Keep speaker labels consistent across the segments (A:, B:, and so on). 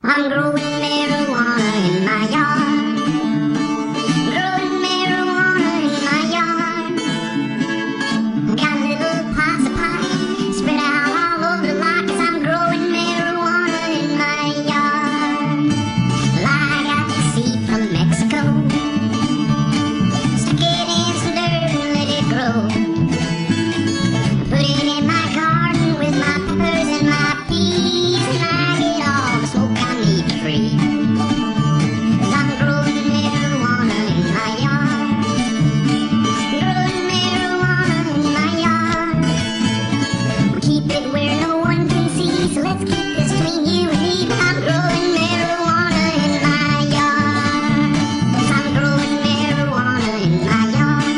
A: I'm growing marijuana in my yard. Growing marijuana in my yard. Got little pots of pipe spread out all over the lot, 'cause I'm growing marijuana in my yard. Well, I got the seed from Mexico. Stuck it in some dirt and let it grow. Put it in my garden with my peppers and my peas, and I get all the smoke I need to breathe. 'Cause I'm growing marijuana in my yard. Growing marijuana in my yard. We'll keep it where no one can see, so let's keep this between you and me. But I'm growing marijuana in my yard. 'Cause I'm growing marijuana in my yard.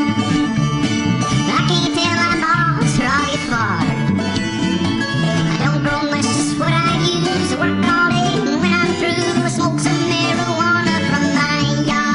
A: I can't tell my boss or I'll get fired. I don't grow much, just what I use. I work all day, and when I'm through, I smoke some marijuana from my yard.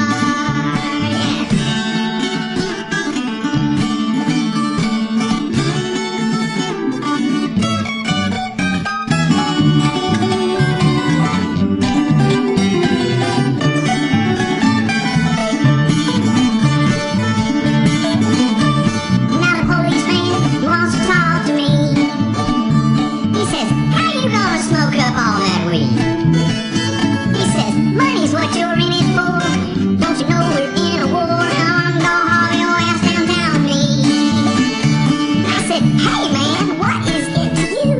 A: Now the policeman, he wants to talk to me. He says, how you gonna smoke up all that weed? He says, money's what you're in it for. Don't you know we're in a war? Now I'm gonna haul your ass downtown with me. I said, hey man, what is it to you?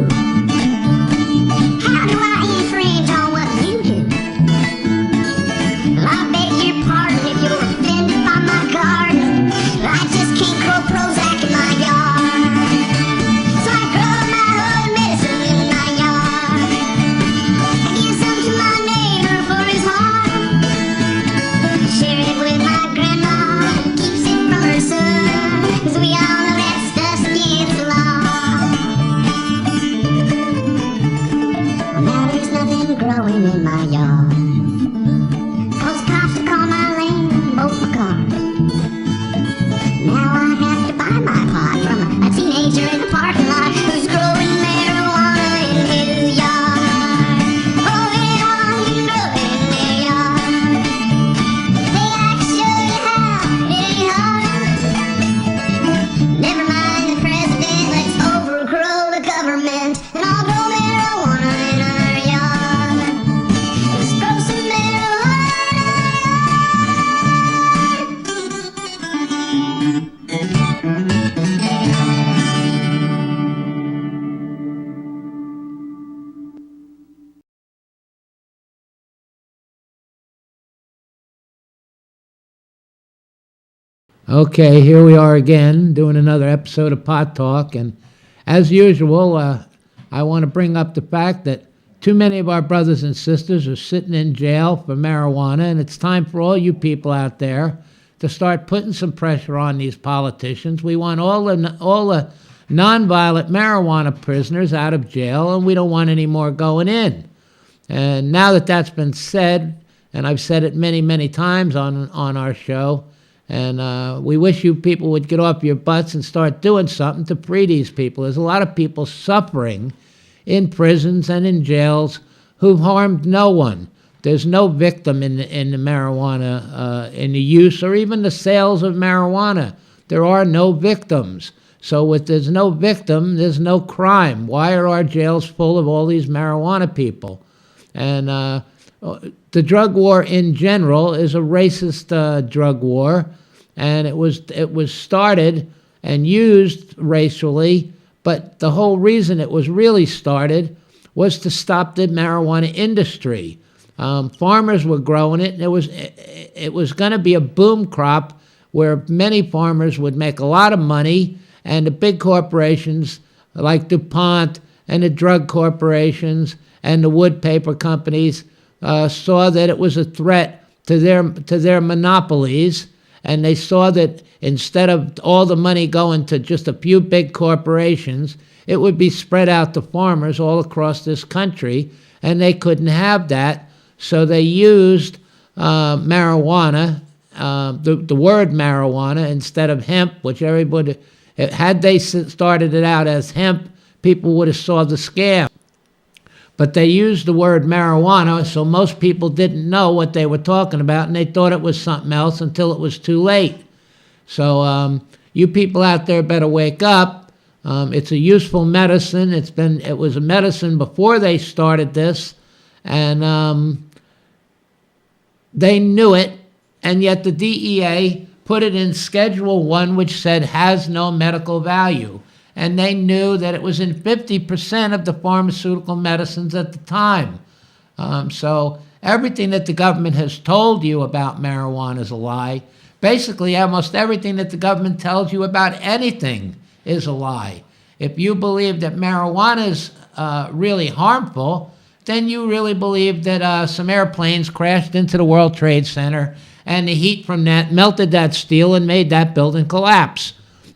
A: How do I infringe on what you do? Well, I beg your pardon if you're offended by my garden, but I just can't grow Prozac in my yard. So I grow my own medicine in my yard. I give some to my neighbor for his heart. Share it with my grandma, who keeps it from her son, 'cause we all know that stuff's against the law. Now there's nothing growing in my yard, 'cause cops took all my land and both my cars. Now I have to buy my pot from a teenager in the parking lot who's growing marijuana in his yard. Oh, anyone can grow it in their yard. Think I can show you how, it ain't hard. Never mind the president, let's overgrow the government, and I'll grow marijuana in our yard. Let's grow some marijuana.
B: Okay, here we are again doing another episode of Pot Talk, and as usual, I want to bring up the fact that too many of our brothers and sisters are sitting in jail for marijuana, and it's time for all you people out there to start putting some pressure on these politicians. We want all the nonviolent marijuana prisoners out of jail, and we don't want any more going in. And now that that's been said, and I've said it many, many times on our show, and we wish you people would get off your butts and start doing something to free these people. There's a lot of people suffering in prisons and in jails who've harmed no one. There's no victim in the marijuana, in the use or even the sales of marijuana. There are no victims. So if there's no victim, there's no crime. Why are our jails full of all these marijuana people? And the drug war in general is a racist drug war, and it was started and used racially, but the whole reason it was really started was to stop the marijuana industry. Farmers were growing it, and it was going to be a boom crop where many farmers would make a lot of money, and the big corporations like DuPont and the drug corporations and the wood paper companies saw that it was a threat to their monopolies, and they saw that instead of all the money going to just a few big corporations, it would be spread out to farmers all across this country, and they couldn't have that, so they used marijuana, the word marijuana instead of hemp, which everybody, had they started it out as hemp, people would have saw the scam. but they used the word marijuana, so most people didn't know what they were talking about, and they thought it was something else until it was too late. So you people out there better wake up. It's a useful medicine. It was a medicine before they started this, and they knew it, and yet the DEA put it in Schedule 1, which said has no medical value. And they knew that it was in 50% of the pharmaceutical medicines at the time. So everything that the government has told you about marijuana is a lie. Basically, almost everything that the government tells you about anything is a lie. If you believe that marijuana is really harmful, then you really believe that some airplanes crashed into the World Trade Center and the heat from that melted that steel and made that building collapse.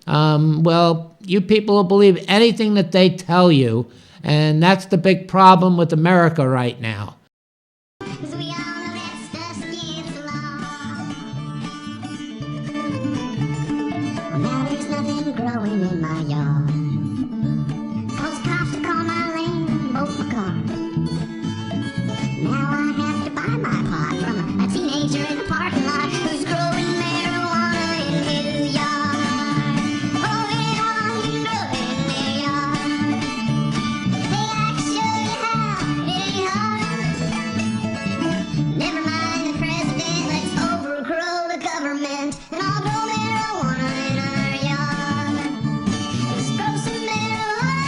B: Well, you people will believe anything that they tell you, and that's the big problem with America right now.
A: 'Cause we all know that's just against the law. Well, now there's nothing growing in my yard. 'Cause cops to call my lane and bolt my car. Now I have to buy my pot from a teenager in the parking lot who's growing marijuana in his yard. Oh, anyone can grow it in their yard. Hey, I can show you how, it ain't hard. Never mind the president, let's overgrow the government and all grow marijuana in our yard. Let's grow some marijuana.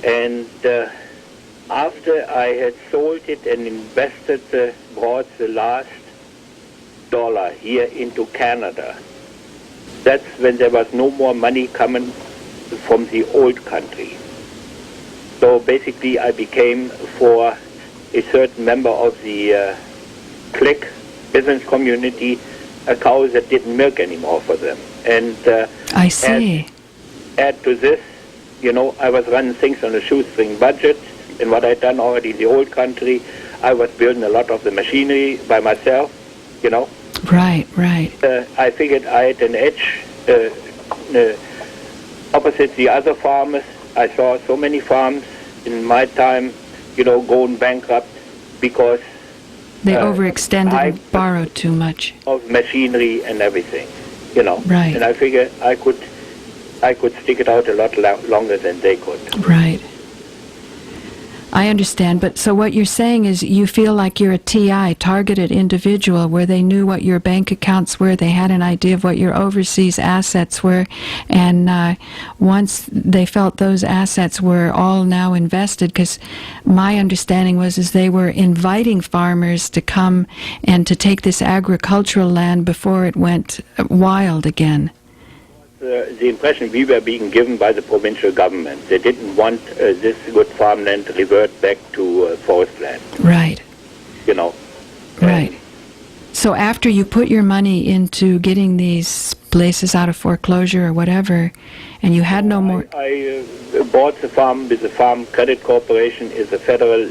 C: And after I had sold it and invested, brought the last dollar here into Canada, that's when there was no more money coming from the old country. So basically I became, for a certain member of the clique business community, a cow that didn't milk anymore for them. And
D: I see.
C: Add to this, you know, I was running things on a shoestring budget, and what I'd done already in the old country, I was building a lot of the machinery by myself, you know.
D: Right, right.
C: I figured I had an edge opposite the other farmers. I saw so many farms in my time, you know, going bankrupt because
D: They overextended and borrowed too much.
C: Of machinery and everything, you know.
D: Right.
C: And I figured I could stick it out a lot longer than they could.
D: Right. I understand, but so what you're saying is you feel like you're a TI, targeted individual, where they knew what your bank accounts were, they had an idea of what your overseas assets were, and once they felt those assets were all now invested, because my understanding was is they were inviting farmers to come and to take this agricultural land before it went wild again.
C: The impression we were being given by the provincial government. They didn't want this good farmland to revert back to forest land.
D: Right.
C: You know.
D: Right. So after you put your money into getting these places out of foreclosure or whatever, and you had no more...
C: I bought the farm with the Farm Credit Corporation. Is a federal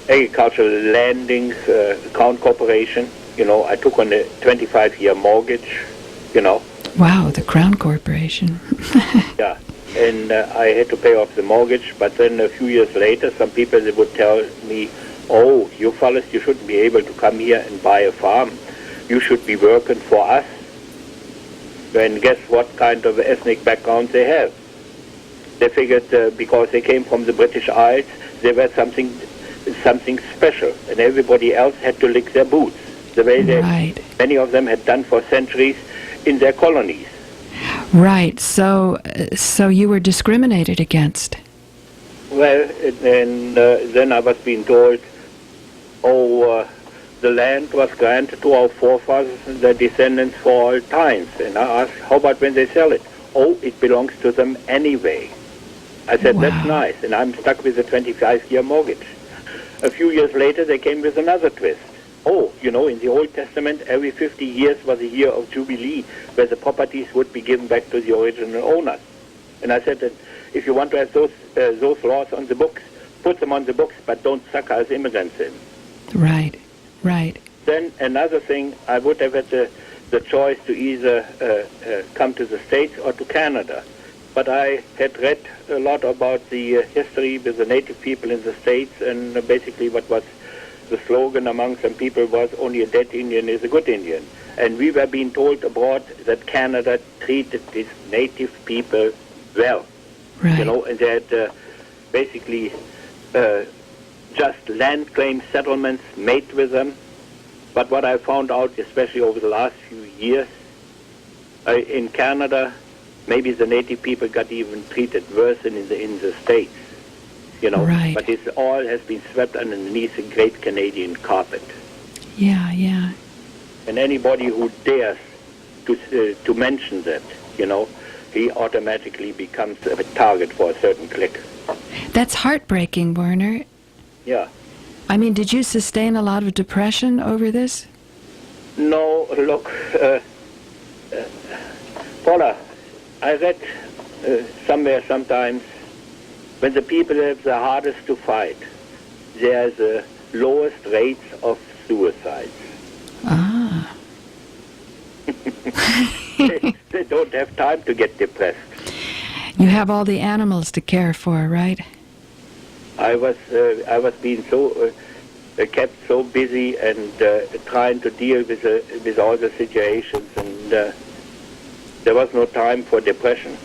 C: agricultural landings account corporation. You know, I took on a 25-year mortgage. You know.
D: Wow, the Crown Corporation.
C: Yeah, and I had to pay off the mortgage, but then a few years later, some people they would tell me, oh, you fellas, you shouldn't be able to come here and buy a farm. You should be working for us. And guess what kind of ethnic background they have? They figured because they came from the British Isles, they were something special, and everybody else had to lick their boots, the way many of them had done for centuries in their colonies.
D: Right. So you were discriminated against.
C: Well, and then I was being told, the land was granted to our forefathers and their descendants for all times. And I asked, how about when they sell it? Oh, it belongs to them anyway. I said,
D: wow.
C: That's nice, and I'm stuck with a 25-year mortgage. A few years later, they came with another twist. Oh, you know, in the Old Testament, every 50 years was a year of Jubilee, where the properties would be given back to the original owners. And I said that if you want to have those laws on the books, put them on the books, but don't sucker us immigrants in.
D: Right. Right.
C: Then another thing, I would have had the choice to either come to the States or to Canada. But I had read a lot about the history with the native people in the States, and basically what was the slogan among some people was, only a dead Indian is a good Indian. And we were being told abroad that Canada treated these native people well.
D: Right.
C: And they had basically just land claim settlements made with them. But what I found out, especially over the last few years, in Canada, maybe the native people got even treated worse than in the States,
D: Right.
C: But it all has been swept underneath the great Canadian carpet.
D: Yeah, yeah.
C: And anybody who dares to mention that, he automatically becomes a target for a certain clique.
D: That's heartbreaking, Werner.
C: Yeah.
D: I mean, did you sustain a lot of depression over this?
C: No, look, Paula, I read somewhere sometimes, when the people have the hardest to fight, they are the lowest rates of suicides.
D: Ah.
C: They don't have time to get depressed.
D: You have all the animals to care for, right?
C: I was being so kept so busy and trying to deal with all the situations, and there was no time for depression.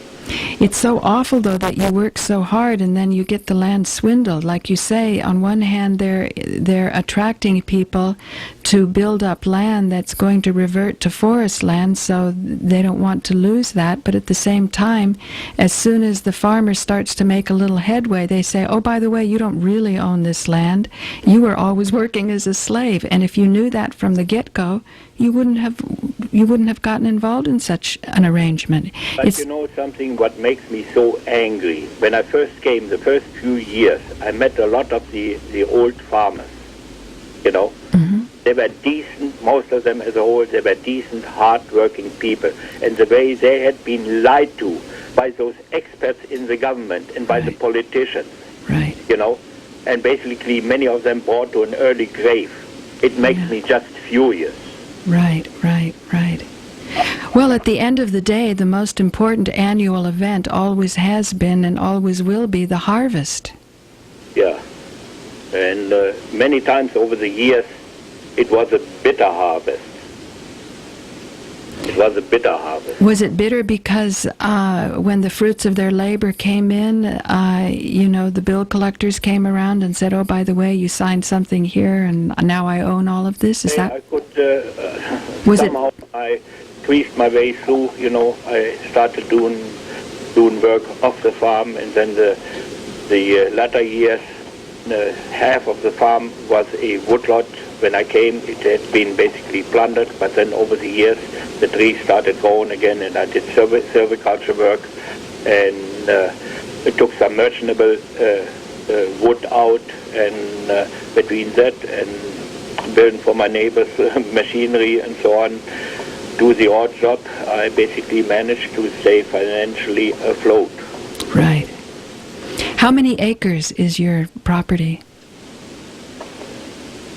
D: It's so awful, though, that you work so hard and then you get the land swindled. Like you say, on one hand, they're attracting people to build up land that's going to revert to forest land, so they don't want to lose that. But at the same time, as soon as the farmer starts to make a little headway, they say, oh, by the way, you don't really own this land. You were always working as a slave. And if you knew that from the get-go, you wouldn't have gotten involved in such an arrangement.
C: But you know something, what makes me so angry? When I first came, the first few years, I met a lot of the old farmers,
D: Mm-hmm.
C: They were decent, most of them as a whole, they were decent, hard-working people. And the way they had been lied to by those experts in the government and by the politicians,
D: Right.
C: And basically many of them brought to an early grave. It makes me just furious.
D: Right. Well, at the end of the day, the most important annual event always has been and always will be the harvest.
C: Yeah. And many times over the years, it was a bitter harvest.
D: Was it bitter because when the fruits of their labor came in, the bill collectors came around and said, oh, by the way, you signed something here and now I own all of this? Is that...
C: I could, somehow I tweaked my way through, I started doing work off the farm, and then the latter years, half of the farm was a woodlot. When I came, it had been basically plundered, but then over the years, the trees started growing again, and I did silviculture work, and it took some merchantable wood out, and between that and building for my neighbors machinery and so on, do the odd job, I basically managed to stay financially afloat.
D: Right. How many acres is your property?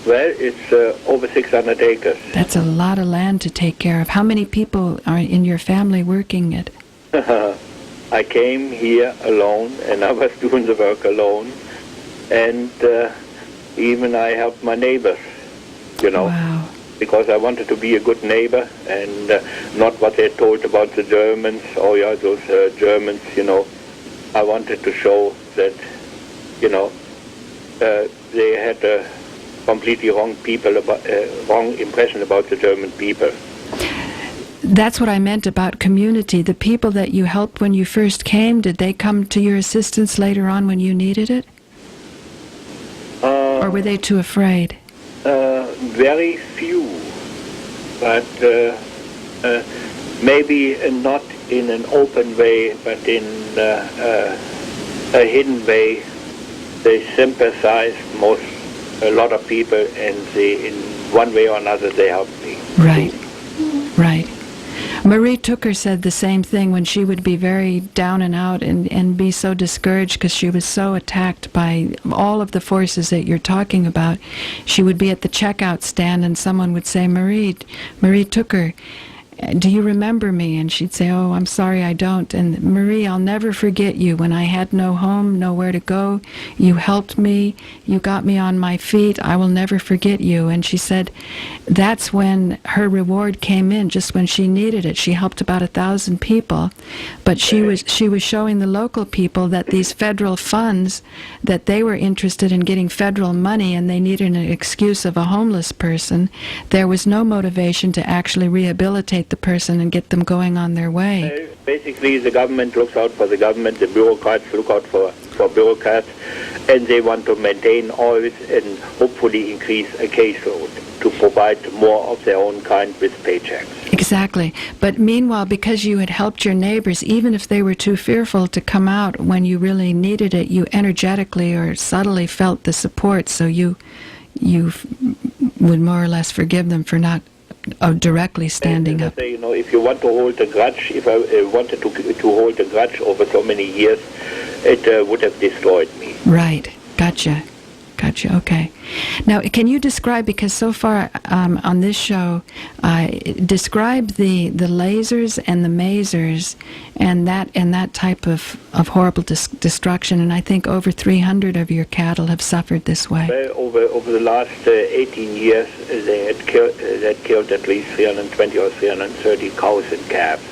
C: Well, it's over 600 acres.
D: That's a lot of land to take care of. How many people are in your family working it?
C: I came here alone, and I was doing the work alone, and even I helped my neighbors,
D: Wow.
C: because I wanted to be a good neighbor, and not what they told about the Germans, those Germans, I wanted to show that, they had a completely wrong impression about the German people.
D: That's what I meant about community. The people that you helped when you first came, did they come to your assistance later on when you needed it? Or were they too afraid?
C: Very few, but maybe not in an open way, but in a hidden way. They sympathized a lot of people, and in one way or another they helped me.
D: Right. Marie Tooker said the same thing when she would be very down and out and be so discouraged because she was so attacked by all of the forces that you're talking about. She would be at the checkout stand and someone would say, Marie Tooker, do you remember me? And she'd say, oh, I'm sorry, I don't. And Marie, I'll never forget you. When I had no home, nowhere to go, you helped me, you got me on my feet, I will never forget you. And she said that's when her reward came in, just when she needed it. She helped about 1,000 people, but she was showing the local people that these federal funds, that they were interested in getting federal money and they needed an excuse of a homeless person. There was no motivation to actually rehabilitate the person and get them going on their way.
C: Basically, the government looks out for the government, the bureaucrats look out for bureaucrats, and they want to maintain all this and hopefully increase a caseload to provide more of their own kind with paychecks.
D: Exactly. But meanwhile, because you had helped your neighbors, even if they were too fearful to come out when you really needed it, you energetically or subtly felt the support, so you would more or less forgive them for not directly standing up.
C: Say, if you want to hold a grudge, if I wanted to hold a grudge over so many years, it would have destroyed me.
D: Right. Gotcha. Okay. Now, can you describe, because so far on this show, describe the lasers and the masers and that type of horrible destruction. And I think over 300 of your cattle have suffered this way.
C: Well, over the last 18 years, they had killed at least 320 or 330 cows and calves.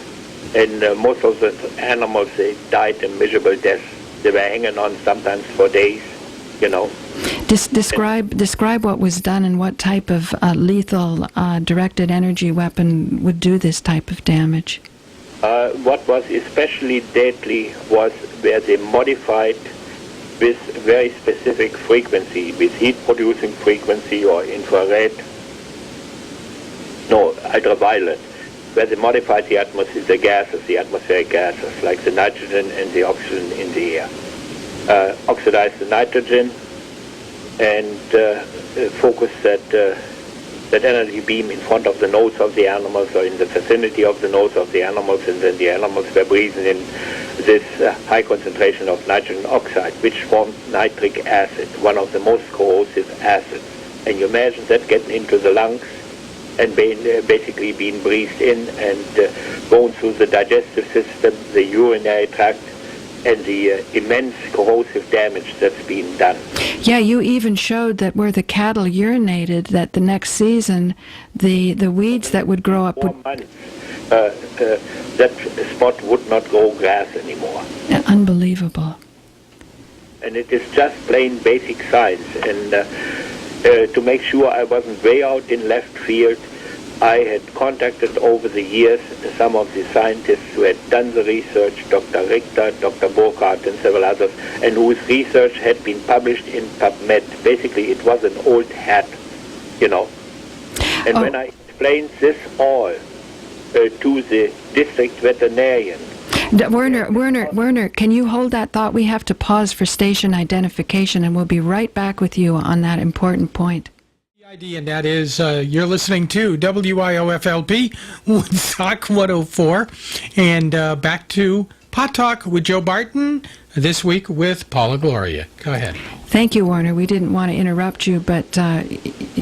C: And most of the animals, they died a miserable death. They were hanging on sometimes for days,
D: Describe what was done and what type of lethal directed energy weapon would do this type of damage.
C: What was especially deadly was where they modified with very specific frequency, with heat-producing frequency or ultraviolet, where they modified the atmosphere, the atmospheric gases, like the nitrogen and the oxygen in the air. Oxidize the nitrogen and focus that energy beam in front of the nose of the animals or in the vicinity of the nose of the animals, and then the animals were breathing in this high concentration of nitrogen oxide, which formed nitric acid, one of the most corrosive acids. And you imagine that getting into the lungs and basically being breathed in and going through the digestive system, the urinary tract, and the immense corrosive damage that's been done.
D: Yeah, you even showed that where the cattle urinated, that the next season, the weeds that would grow up would...
C: 4 months, that spot would not grow grass anymore.
D: Unbelievable.
C: And it is just plain basic science. And to make sure I wasn't way out in left field, I had contacted over the years some of the scientists who had done the research, Dr. Richter, Dr. Burkhardt, and several others, and whose research had been published in PubMed. Basically, it was an old hat, And when I explained this all to the district veterinarian...
D: Werner, can you hold that thought? We have to pause for station identification, and we'll be right back with you on that important point.
E: And that is, you're listening to WIOFLP, Woodstock 104, and back to Pot Talk with Joe Barton, this week with Paula Gloria. Go ahead.
D: Thank you, Werner. We didn't want to interrupt you, but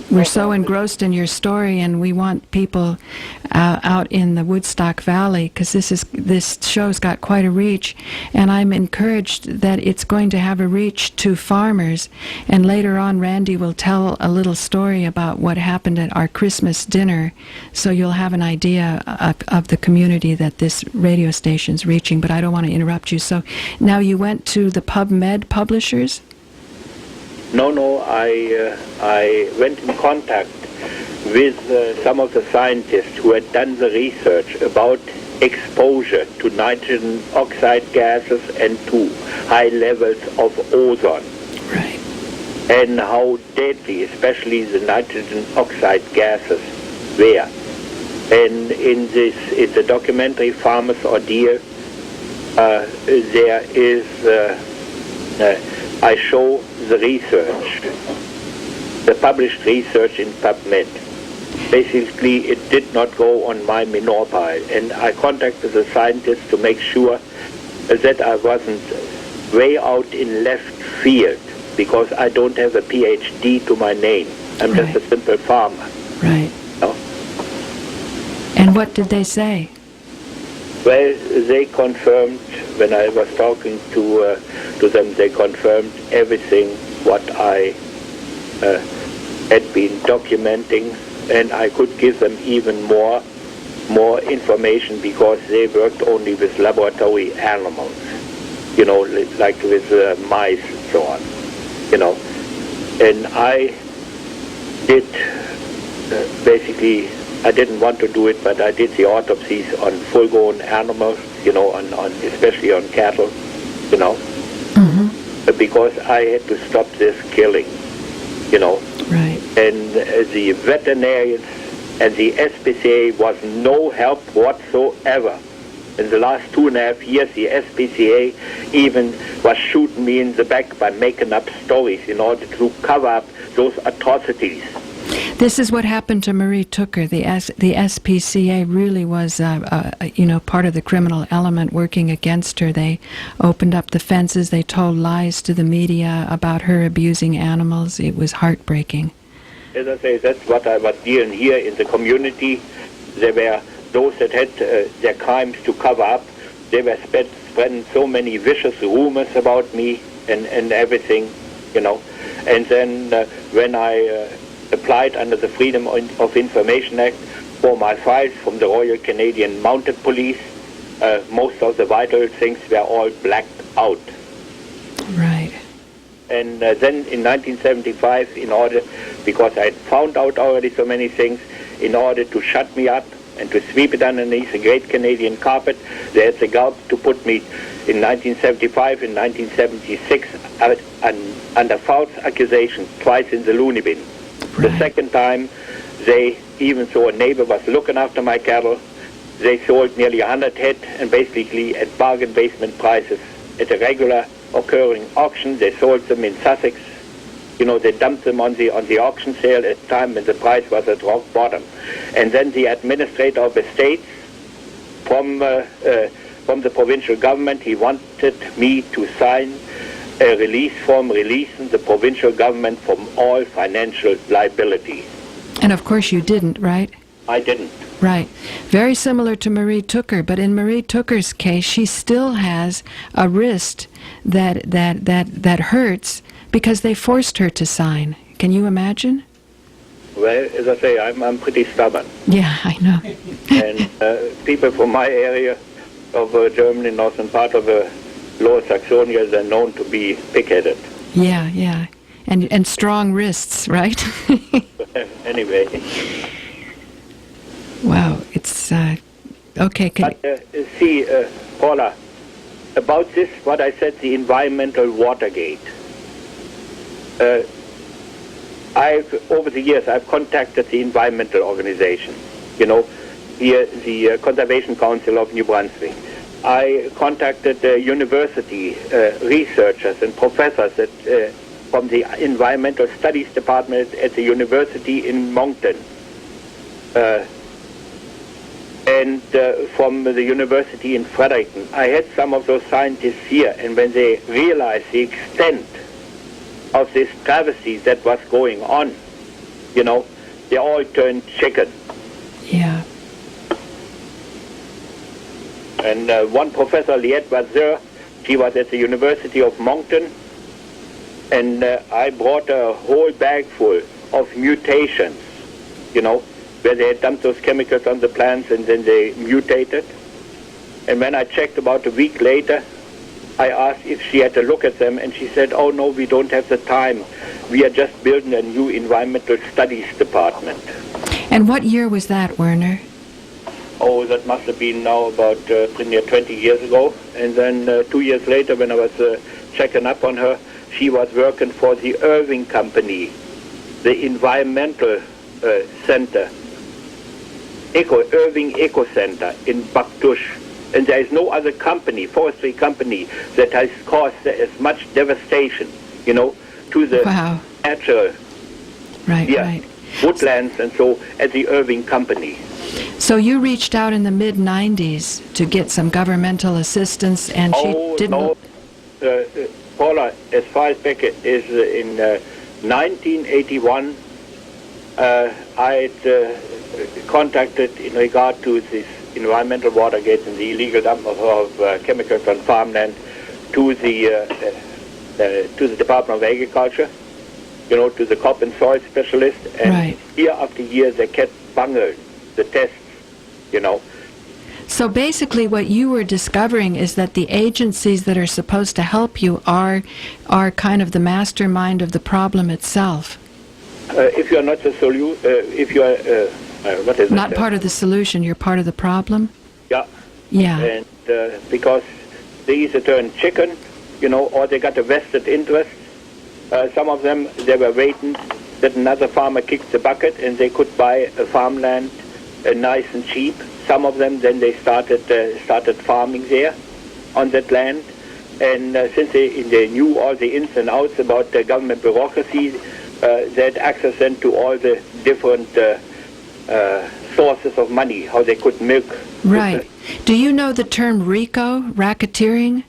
D: we're so engrossed in your story, and we want people out in the Woodstock Valley, because this show's got quite a reach, and I'm encouraged that it's going to have a reach to farmers. And later on, Randy will tell a little story about what happened at our Christmas dinner, so you'll have an idea of the community that this radio station's reaching. But I don't want to interrupt you. So now you went to the PubMed publishers?
C: No, I went in contact with some of the scientists who had done the research about exposure to nitrogen oxide gases and to high levels of ozone.
D: Right.
C: And how deadly, especially the nitrogen oxide gases, were. And in the documentary Farmer's Ordeal, there is, I show the research, the published research in PubMed. basically it did not go on my manure pile. And I contacted the scientists to make sure that I wasn't way out in left field, because I don't have a PhD to my name. I'm just a simple farmer.
D: Right.
C: You know?
D: And what did they say?
C: Well, they confirmed, when I was talking to them, they confirmed everything what I had been documenting, and I could give them even more information, because they worked only with laboratory animals, you know, like with mice and so on, you know. And I did basically, I didn't want to do it, but I did the autopsies on full-grown animals, you know, on especially on cattle, you know, because I had to stop this killing, you know.
D: Right.
C: And the veterinarians and the SPCA was no help whatsoever. In the last 2.5 years, the SPCA even was shooting me in the back by making up stories in order to cover up those atrocities.
D: This is what happened to Marie Tucker. The SPCA really was, part of the criminal element working against her. They opened up the fences. They told lies to the media about her abusing animals. It was heartbreaking.
C: As I say, that's what I was dealing here in the community. There were those that had their crimes to cover up. They were spreading so many vicious rumors about me and everything, you know. And then when I applied under the Freedom of Information Act for my files from the Royal Canadian Mounted Police, most of the vital things were all blacked out.
D: Right.
C: And then in 1975, because I had found out already so many things, in order to shut me up and to sweep it underneath the great Canadian carpet, they had the gulp to put me in 1975 and 1976 under false accusation, twice in the loony bin.
D: Right.
C: The second time, even though a neighbor was looking after my cattle, they sold nearly 100 head, and basically at bargain basement prices at a regular occurring auction. They sold them in Sussex. You know, they dumped them on the auction sale at the time when the price was at rock bottom. And then the administrator of estates from the provincial government, he wanted me to sign a release form releasing the provincial government from all financial liability.
D: And of course you didn't, right?
C: I didn't.
D: Right. Very similar to Marie Tucker, but in Marie Tucker's case, she still has a wrist that hurts because they forced her to sign. Can you imagine?
C: Well, as I say, I'm pretty stubborn.
D: Yeah, I know.
C: And people from my area of Germany, northern part of Lower Saxonia, they're known to be pig-headed.
D: Yeah. And strong wrists, right?
C: Anyway.
D: Wow, it's okay.
C: But see, Paula, about this, what I said, the environmental Watergate. Over the years, I've contacted the environmental organization. You know, here the Conservation Council of New Brunswick. I contacted university researchers and professors from the Environmental Studies Department at the University in Moncton. And from the university in Fredericton. I had some of those scientists here, and when they realized the extent of this travesty that was going on, you know, they all turned chicken.
D: Yeah.
C: And one professor, Liette Wazir, she was at the University of Moncton, and I brought a whole bag full of mutations, you know, where they had dumped those chemicals on the plants and then they mutated. And when I checked about a week later, I asked if she had a look at them, and she said, "Oh no, we don't have the time. We are just building a new environmental studies department."
D: And what year was that, Werner?
C: Oh, that must have been now about pretty near 20 years ago. And then 2 years later, when I was checking up on her, she was working for the Irving Company, the environmental center, Irving Eco Center in Baktush. And there is no other company, forestry company, that has caused as much devastation, you know, to the
D: Wow.
C: natural.
D: Right,
C: Yeah.
D: right.
C: woodlands and so at the Irving Company.
D: So you reached out in the mid-'90s to get some governmental assistance, and she didn't...
C: No, Paula, as far as back as in 1981, I had contacted in regard to this environmental Watergate and the illegal dump of chemicals on farmland to the Department of Agriculture, to the crop and soil specialist, and
D: Right.
C: year after year they kept bungling the tests,
D: So basically what you were discovering is that the agencies that are supposed to help you are kind of the mastermind of the problem itself.
C: If you are not the solution, if you are, what is
D: Not
C: it?
D: part of the solution, you're part of the problem?
C: Yeah.
D: Yeah.
C: And because they either turn chicken, or they got a vested interest. Some of them, they were waiting that another farmer kicked the bucket and they could buy a farmland nice and cheap. Some of them, then they started farming there on that land. And since they knew all the ins and outs about the government bureaucracy, they had access then to all the different sources of money, how they could milk.
D: Right. Do you know the term RICO, racketeering?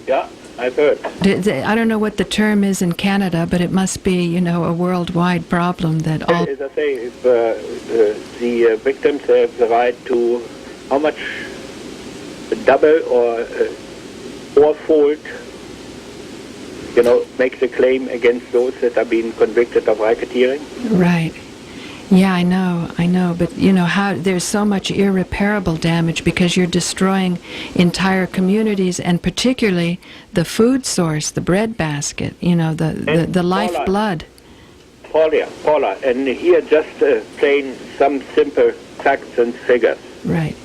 C: Yeah, I've heard.
D: I don't know what the term is in Canada, but it must be, a worldwide problem that all...
C: As I say, if the victims have the right to how much? Double or fourfold, make the claim against those that are being convicted of racketeering.
D: Right. Yeah, I know, but how there's so much irreparable damage because you're destroying entire communities, and particularly the food source, the bread basket, the lifeblood.
C: Paula, and here just plain some simple facts and figures.
D: Right.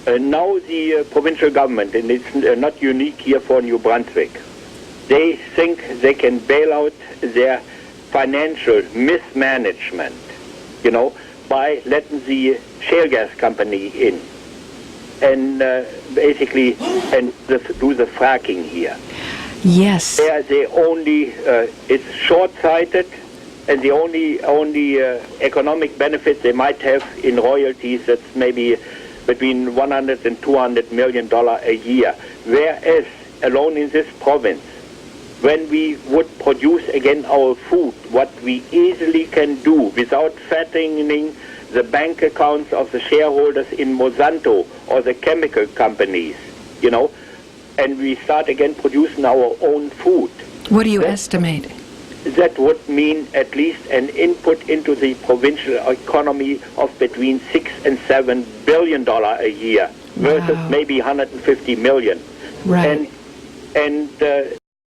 C: Now the provincial government, and it's not unique here for New Brunswick, they think they can bail out their financial mismanagement, by letting the shale gas company in and basically do the fracking here.
D: Yes.
C: They only, it's short-sighted, and the only economic benefit they might have in royalties, that's maybe between $100 and $200 million a year. Whereas alone in this province, when we would produce again our food, what we easily can do without fattening the bank accounts of the shareholders in Monsanto or the chemical companies, and we start again producing our own food.
D: What do you estimate?
C: That would mean at least an input into the provincial economy of between $6 and $7 billion a year versus
D: Wow.
C: maybe 150 million.
D: Right.
C: And